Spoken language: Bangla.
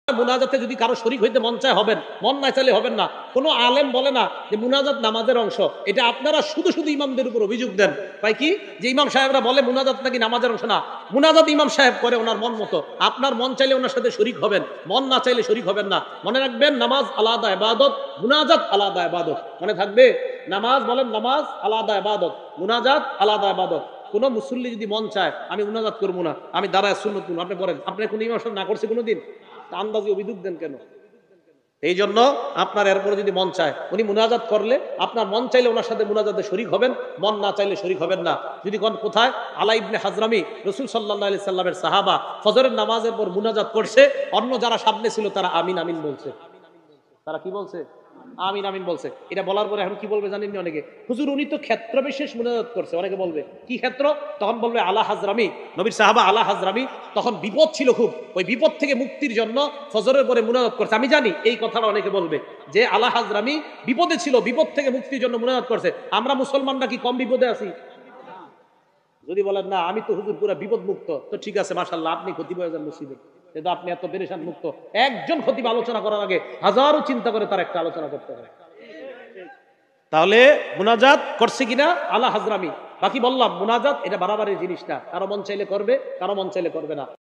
মুনাজাতে যদি কারো শরীক হইতে মন চায় হবেন, মন না চাইলে হবেন না। কোনো আলেম বলে না যে মুনাজাত নামাজের অংশ। এটা আপনারা শুধু শুধু ইমামদের উপর অভিযোগ দেন। ভাই কি যে ইমাম সাহেবরা বলে মুনাজাত নাকি নামাজের অংশ? না, মুনাজাত ইমাম সাহেব করে ওনার মন মতো। আপনার মন চাইলে ওনার সাথে শরীক হবেন, মন না চাইলে শরীক হবেন না। মনে রাখবেন, নামাজ আলাদা ইবাদত, মুনাজাত আলাদা ইবাদত। মনে থাকবে, নামাজ বলেন নামাজ আলাদা ইবাদত, মুনাজাত আলাদা ইবাদত। কোন মুসল্লি যদি মন চায় আমি মুনাজাত করবো না, আমি দাঁড়ায় সুন্নত করবো, আপনি বলেন আপনি কোন ইমাম সাহেব না করছে কোনোদিন? আন্দাজি অভিযোগ দেন কেন? এই জন্য আপনার এরপরে যদি মন চায় উনি মুনাজাত করলে, আপনার মন চাইলে ওনার সাথে মুনাজাতে শরীক হবেন, মন না চাইলে শরীক হবেন না। যদি কোন কোথায় আলা ইবনে হাজরামি রাসূল সাল্লাল্লাহু আলাইহি সাল্লামের সাহাবা ফজরের নামাজের পর মুনাজাত করছে, অন্য যারা সামনে ছিল তারা আমিন আমিন বলছে। তারা কি বলছে? আমিন আমিন বলছে। এটা বলার পরে এখন কি বলবে জানেন অনেকে? হুজুর উনি তো ক্ষেত্র বিশেষ মুনাজাত করছে। অনেকে বলবে কি ক্ষেত্র? তখন বলবে আলা হাজরামি, নবীর সাহাবা আলা হাজরামি তখন বিপদ ছিল খুব, ওই বিপদ থেকে মুক্তির জন্য ফজরের পরে মুনাজাত করছে। আমি জানি এই কথাটা অনেকে বলবে যে আলা হাজরামি বিপদে ছিল, বিপদ থেকে মুক্তির জন্য মুনাজাত করছে। আমরা মুসলমানরা কি কম বিপদে আছি? যদি বলেন না আমি তো হুজুর পুরো বিপদ মুক্ত, তো ঠিক আছে মাশাআল্লাহ, আপনি খতিব হয়ে যান মসজিদে, কিন্তু আপনি এত পেরেশান মুক্ত। একজন খতিব আলোচনা করার আগে হাজারো চিন্তা করে তার একটা আলোচনা করতে হয়। তাহলে মুনাজাত করছে কিনা আলা হাজরামি। বাকি বললাম মুনাজাত এটা বাড়াবাড়ির জিনিস না, কারো মন চাইলে করবে, কারো মন চাইলে করবে না।